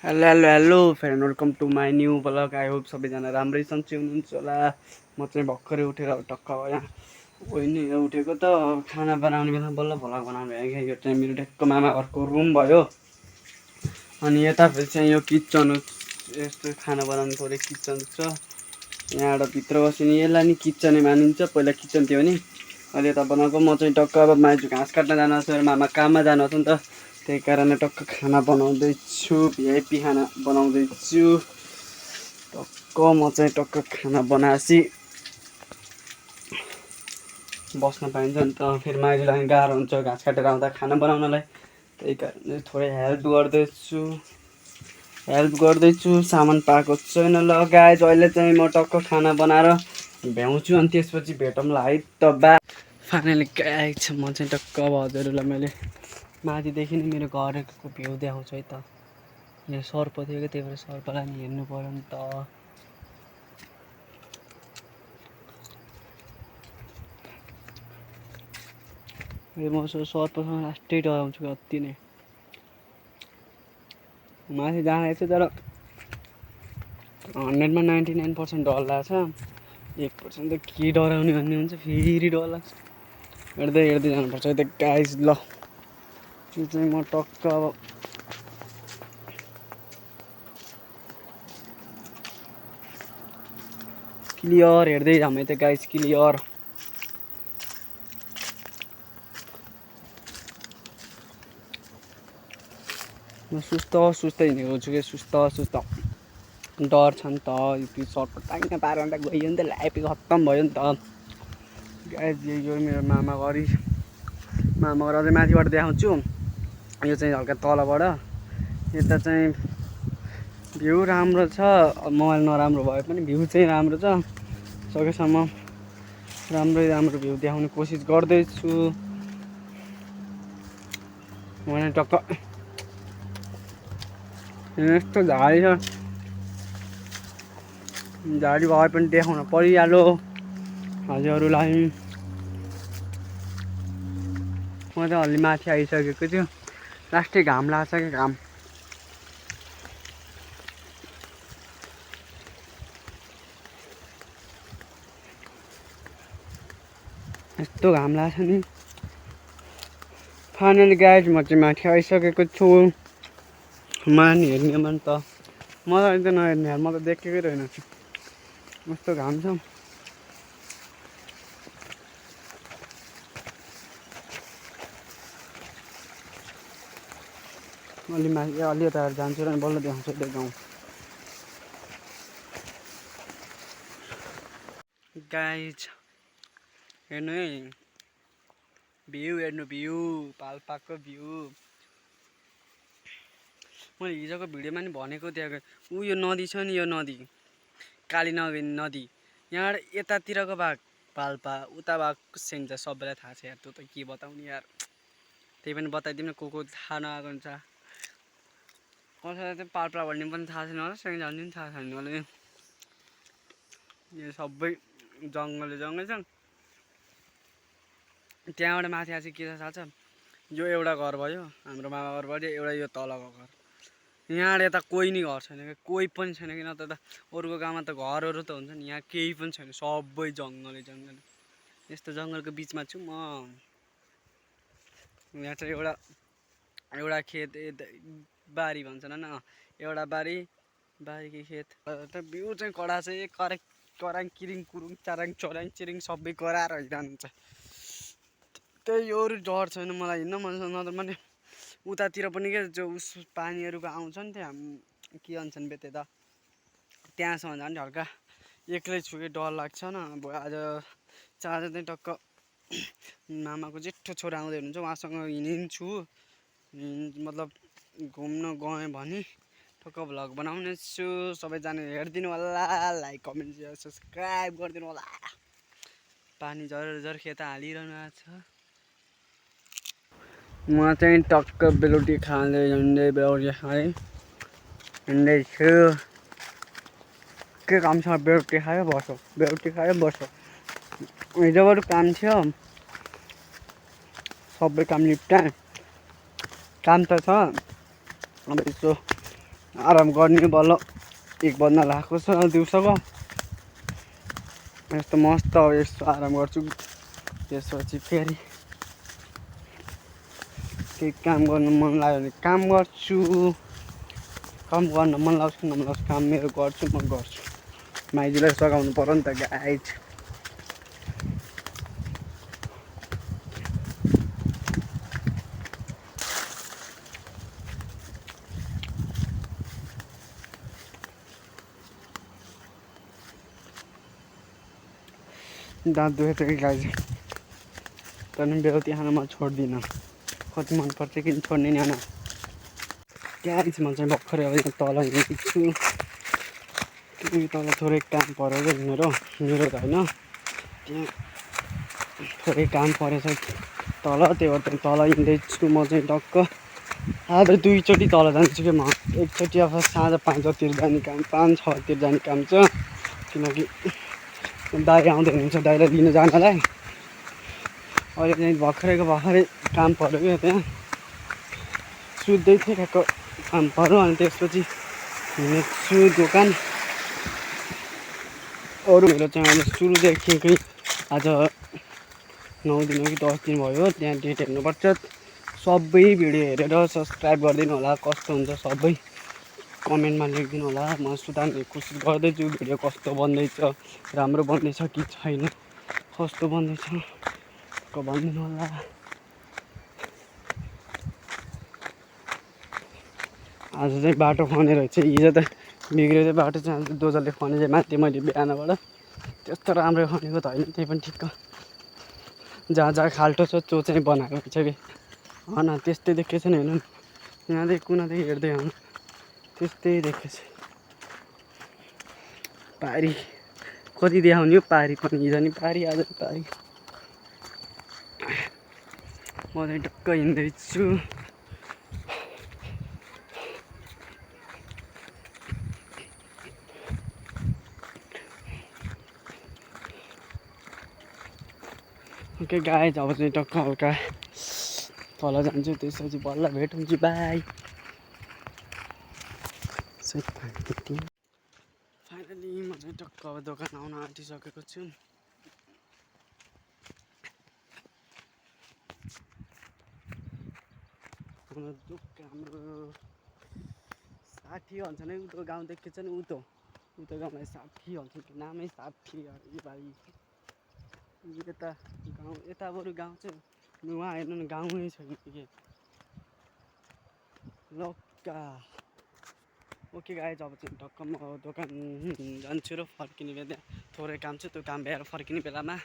Hello hello hello friend, welcome to my new blog. I hope सबैजना राम्रै सन्चै हुनुहुन्छ होला। म चाहिँ भर्खरै उठेर टक्क यहाँ नि उठेको त खाना बनाउने बेला बल्ल भ्लग बनाउने भयो क्या। यो चाहिँ मेरो ठ्याक्क मामा घरको रुम भयो। अनि यता फेरि चाहिँ यो किचन हो, यस्तो खाना बनाउनु थोरै किचन छ। यहाँबाट भित्र बस्यो नि यसलाई नि किचनै मानिन्छ, पहिला किचन थियो नि। अहिले यता बनाएको म चाहिँ टक्क अब माइजू घाँस काट्न जानु छ, मामा काममा जानु छ नि त, त्यही कारणले टक्क खाना बनाउँदैछु। भिआइपी खाना बनाउँदैछु टक्क। म चाहिँ टक्क खाना बनाएपछि बस्न पाइन्छ नि त, फेरि माइजूलाई गाह्रो हुन्छ घाँस काटेर आउँदा खाना बनाउनलाई। त्यही कारणले थोरै हेल्प गर्दैछु। सामान पाएको छैन। ल गाइज, अहिले चाहिँ म टक्क खाना बनाएर भ्याउँछु अनि त्यसपछि भेटौँला है त। फाइनली गाइज म चाहिँ टक्क अब हजुरहरूलाई मैले माथिदेखि नै मेरो घरको भ्यू देखाउँछु है त। यहाँ सर्प थियो क्या, त्यही भएर सर्पलाई नि हेर्नु पऱ्यो नि त। म सर्पसँग लास्टै डराउँछु अति नै। माथि जाँदैछु तर 100मा 99% डर लाग्छ, 1% त के डराउने भन्ने हुन्छ, फेरि डर लाग्छ। हेर्दै हेर्दै जानुपर्छ है त गाइज। ल त्यो चाहिँ म टक्क अब क्लियर हेर्दै जाऊँ है त गाइज, क्लियर। म सुस्त हिँडेको छु कि, सुस्त डर छ नि त। यो सर्ट टाङ्ग पारेर अन्त गयो नि त, लाइफ खत्तम भयो नि त गाइज। यो मेरो मामा घर अझै माथिबाट देखाउँछु। यो चाहिँ हल्का तलबाट। यता चाहिँ भ्यू राम्रो छ, मोबाइल नराम्रो भए पनि भ्यू चाहिँ राम्रो छ। सकेसम्म राम्रो भ्यू देखाउने कोसिस गर्दैछु। मलाई टक्क यस्तो झाडी छ, झाडी भए पनि देखाउन परिहाल्यो हजुरहरूलाई। म त अलि माथि आइसकेको छु, लास्टै घाम लाग्छ कि घाम। यस्तो घाम लाग्छ नि। फाइनली गाइज म चाहिँ माथि आइसकेको छु। मान हेर्ने मन त मलाई त नहेर्ने, म त देखेकै रहेन छु, कस्तो घाम छ। अलि माथि अलि यता जान्छु र बल्ल देखाउँछु त्यो गाउँ। गाइज हेर्नु है, भ्यू हेर्नु, भ्यू पाल्पाको भ्यू। मैले हिजोको भिडियोमा नि भनेको थिएँ, यो नदी छ नि, यो नदी काली नदी, यहाँबाट यतातिरको भाग पाल्पा, उता भाग सेङ्जा, सबैलाई थाहा छ यार। त्यो त के बताउने यार, त्यही पनि बताइदिउँ न, को थाहा नआएको हुन्छ। कसैलाई चाहिँ पाल्पा भन्ने पनि थाहा छैन होला, सेङ्जा भन्ने पनि थाहा छैन होला। यो सबै जङ्गलै छ। त्यहाँबाट माथि आएपछि के छ थाहा छ, यो एउटा घर भयो, हाम्रो मामा घर भयो, एउटा यो तलको घर। यहाँबाट यता कोही नि घर छैन क्या, कोही पनि छैन कि। न त अरूको गाउँमा त घरहरू त हुन्छ नि, यहाँ केही पनि छैन, सबै जङ्गलै जङ्गल। यस्तो जङ्गलको बिचमा छु म। यहाँ चाहिँ एउटा खेत, बारी भन्छन् होइन, एउटा बारीकै खेत। भ्यू चाहिँ कडा चाहिँ कराङ किरिङ कुरुङ चाराङ चराङ चिरिङ सबै कराएर हिँड्नुहुन्छ। त्यही अरू डर छैन मलाई हिँड्न मन छ। नत्र भने उतातिर पनि के जो पानीहरूको आउँछ नि, त्यहाँ के भन्छन् बे त्यता, त्यहाँसम्म झन् हल्का एक्लै छु कि डर लाग्छ न। अब आज चाहिँ टक्क मामाको जेठो छोरा आउँदै हुनुहुन्छ, उहाँसँग हिँड्छु, मतलब घुम्न गएँ भने टक्क भ्लग बनाउने छु। सबैजना हेरिदिनु होला, लाइक कमेन्ट सेयर सब्सक्राइब गरिदिनु होला। पानी झर खेत हालिरहनु भएको छ। म चाहिँ टक्क बेलुटी खाँदै हिँड्दैछु। के काम छ, बेलुटी खायो बस्यो, हिजोबाट काम थियो, सबै काम निप्टाएँ। काम त छ, अब यसो आराम गर्ने बल्ल 1 बज्न लागेको छ दिउँसोको। यस्तो मस्त यस्तो आराम गर्छु। त्यसपछि फेरि केही काम गर्नु मन लाग्यो भने काम गर्छु। काम गर्न मन लाग्छ नलाग्छ काम मेरो गर्छु म गर्छु। माइजूलाई सघाउनु पर्यो नि त गाइज। दाँत दुखेको कि गाइज तर पनि बेलुकी खान म छोड्दिनँ। कति मनपर्छ कि छोड्ने नि होइन गाइज। म चाहिँ भर्खरै अब यहाँ तल हिँड्दैछु। तल थोरै काम पऱ्यो क्या मेरो त होइन त्यहाँ थोरै काम परेछ तल। त्यही भएर तल हिँड्दैछु म चाहिँ टक्क। आज 2 चोटि तल जान्छु कि म। एकचोटि अब साँझ 5 बजीतिर जाने काम 5-6 बजीतिर जाने काम छ। किनकि दाइ आउँदै हुनुहुन्छ दाइलाई लिन जानलाई। अहिले चाहिँ भर्खरै काम पऱ्यो क्या त्यहाँ सुत्दै थिएँ ठ्याक्क काम पऱ्यो। अनि त्यसपछि हिँड्छु दोकान। अरू मेरो चाहिँ अहिले सुरुदेखिकै आज 9 दिन कि 10 दिन भयो त्यहाँ डेट हेर्नुपर्छ। सबै भिडियो हेरेर सब्सक्राइब गरिदिनु होला। कस्तो हुन्छ सबै कमेन्टमा लेखिदिनु होला। म सुधार्ने कोसिस गर्दैछु। भिडियो कस्तो बन्दैछ राम्रो बन्दैछ कि छैन कस्तो बन्दैछ भनिदिनु होला। आज चाहिँ बाटो खनेर चाहिँ हिजो त बिग्रेको चाहिँ बाटो चाहिँ आज दोजरले खने चाहिँ माथि मैले बिहानबाट त्यस्तो राम्रो खनेको त होइन। त्यही पनि ठिक्क जहाँ जहाँ खाल्टो छ त्यो चाहिँ बनाएको छ कि होइन त्यस्तै देखेको छ नि हेर्नु यहाँदेखि कुनादेखि हेर्दै आउनु त्यस्तै देखेको छ। पारी कति देखाउने हो पारी पनि हिजो नि पारी आज नि पारी। म चाहिँ टक्क हिँड्दैछु। ओके गाइज अब चाहिँ टक्क हल्का तल जान्छु त्यसपछि बल्ल भेट हुन्छ बाई। फाइनली म चाहिँ टक्क अब दोकान आउन आँटिसकेको छु। हाम्रो साठी भन्छ नि उतो गाउँ देखेको छ नि उतो गाउँलाई साठी भन्छ नामै साठी अरे भाइ। यता गाउँ यता बरु गाउँ चाहिँ उहाँ हेर्नु न गाउँमै छैन के लक्का। ओके गाइज अब चाहिँ टक्क म दोकान जान्छु र फर्किने बेला थोरै काम छ त्यो काम भ्याएर फर्किने बेलामा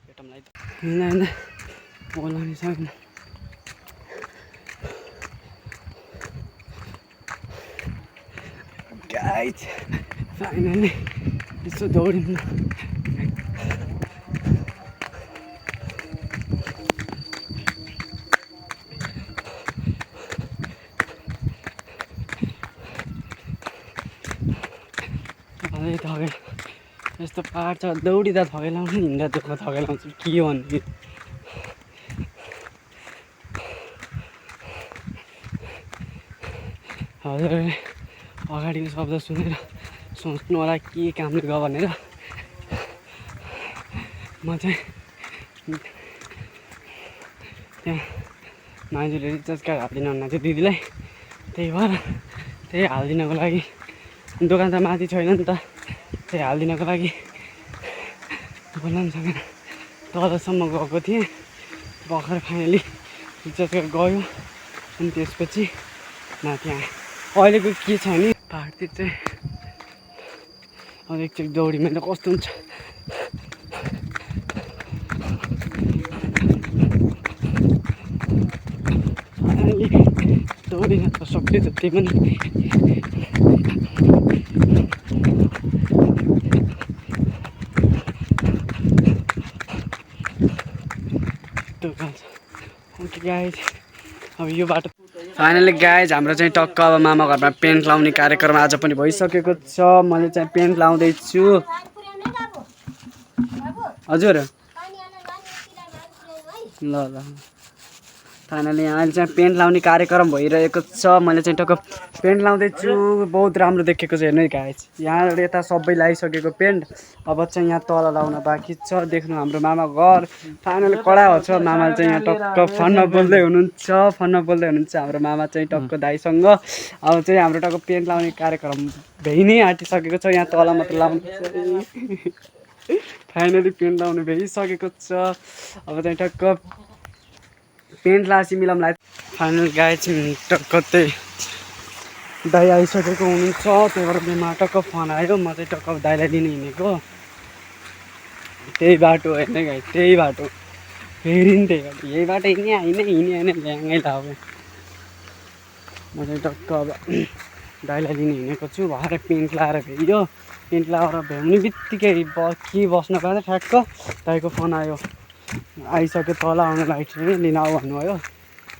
भेटौँलाई हिँड्दा बोलाउनु सक्दैन। गाइज फाइनली यसो दौडिनु थगेर यस्तो पाहाड छ दौडिँदा थगेलाउँछु हिँड्दा दुःख थगेलाउँछु के भन्नु। हजुर अगाडिको शब्द सुनेर सोच्नु होला के कामले गयो भनेर। म चाहिँ त्यहाँ माइजूले रिचार्ज कार्ड हालिदिनु हुन्न थियो दिदीलाई त्यही भएर त्यही हालिदिनको लागि दोकान त माथि छैन नि त त्यही हालिदिनको लागि बोल्न पनि सकेन तलसम्म गएको थिएँ। भर्खर फाइनली रिचार्ज कार्ड गयो अनि त्यसपछि माथि आएँ। अहिलेको के छ भने पाहाडतिर चाहिँ अब एकचोटि दौडीमा त कस्तो हुन्छ दौडिन त सक्दै जति पनि गाइज अब यो बाटो फाइनली गाइज हाम्रो चाहिँ टक्क अब मामा घरमा पेन्ट लाउने कार्यक्रम आज पनि भइसकेको छ। मैले चाहिँ पेन्ट लाउँदैछु। हजुर ल ल फाइनली अहिले चाहिँ पेन्ट लाउने कार्यक्रम भइरहेको छ। मैले चाहिँ टक्क पेन्ट लाउँदैछु। बहुत राम्रो देखेको छ हेर्नु गाइस। यहाँ यता सबै लगाइसकेको पेन्ट। अब चाहिँ यहाँ तल लाउन बाँकी छ। देख्नु हाम्रो मामा घर फाइनली कडा हो छ। मामाले चाहिँ यहाँ टक्क फोनमा बोल्दै हुनुहुन्छ हाम्रो मामा चाहिँ टक्क दाइसँग। अब चाहिँ हाम्रो टक्क पेन्ट लाउने कार्यक्रम भइ नै आँटिसकेको छ। यहाँ तल मात्र लाउनु फाइनली पेन्ट लाउनु भइसकेको छ। अब चाहिँ टक्क पेन्ट लासी मिलाउँला। फाइनल गाइस टक्क त्यही दाइ आइसकेको हुनुहुन्छ। त्यही भएर बेमा टक्क फोन आयो। म चाहिँ टक्क दाइलाई लिन हिँडेको। त्यही बाटो होइन गाइस, त्यही बाटो फेरि नि त्यही बाटो। यही बाटो हिँड्ने ल्याङ्गै लाग्यो। म चाहिँ टक्क अब दाइलाई लिन हिँडेको छु। भएर पेन्ट लाएर भ्याइयो। पेन्ट लाएर भ्याउने बित्तिकै के बस्न पाएन। ठ्याक्क दाइको फोन आयो। आइसक्यो तल आउनु लागि चाहिँ लिन आऊ भन्नुभयो।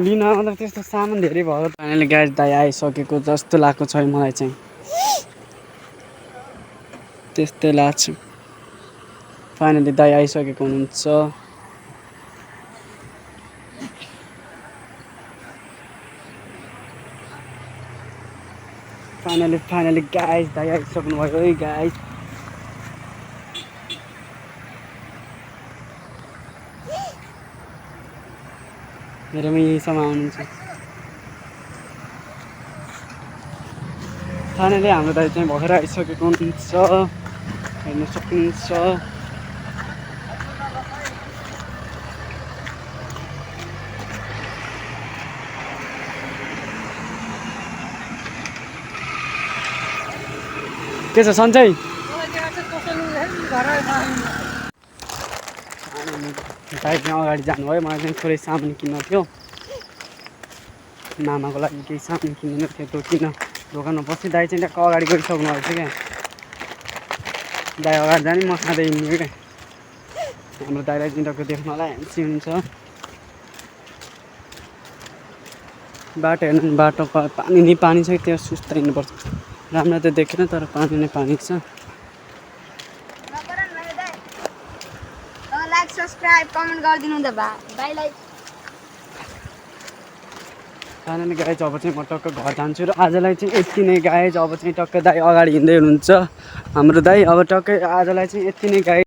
लिन मतलब त्यस्तो सामान धेरै भयो। फाइनली गाइस दाइ आइसकेको जस्तो लाग्छ छ मलाई चाहिँ। त्यस्तै लाग्छ। फाइनली दाइ आइसकेको हुनुहुन्छ। फाइनली गाइस दाइ आइसक्नु भयो है गाइस। मेरोमा यहीसम्म आउनुहुन्छ। फाइनली हाम्रो दाइ चाहिँ भएर आइसकेको हुनुहुन्छ। हेर्न सक्नुहुन्छ। के छ सन्चै? दाइ चाहिँ अगाडि जानुभयो। मलाई चाहिँ थोरै सामान किन्न थियो। मामाको लागि केही सामान किन्नु थियो। त्यो किन दोकानमा बस्यो। दाइ चाहिँ टक्क अगाडि गइसक्नु भएको छ क्या। दाइ अगाडि जाने म खाँदै हिँड्ने क्या। हाम्रो दाइलाई चाहिँ टक्क देख्नलाई ह्यान्सी हुन्छ। बाटो हेर्नु बाटो पानी नै पानी छ। त्यो सुस्ता हिँड्नुपर्छ। राम्रो त देखेन तर पानी नै पानी छ। लाइक सब्सक्राइब कमेन्ट गरिदिनु त भाइलाई। फाइनली गाइज अब चाहिँ म टक्क घर जान्छु र आजलाई चाहिँ यति नै गाइज। अब चाहिँ टक्क दाइ अगाडि हिँड्दै हुनुहुन्छ हाम्रो दाइ। अब टक्कै आजलाई चाहिँ यति नै गाइज।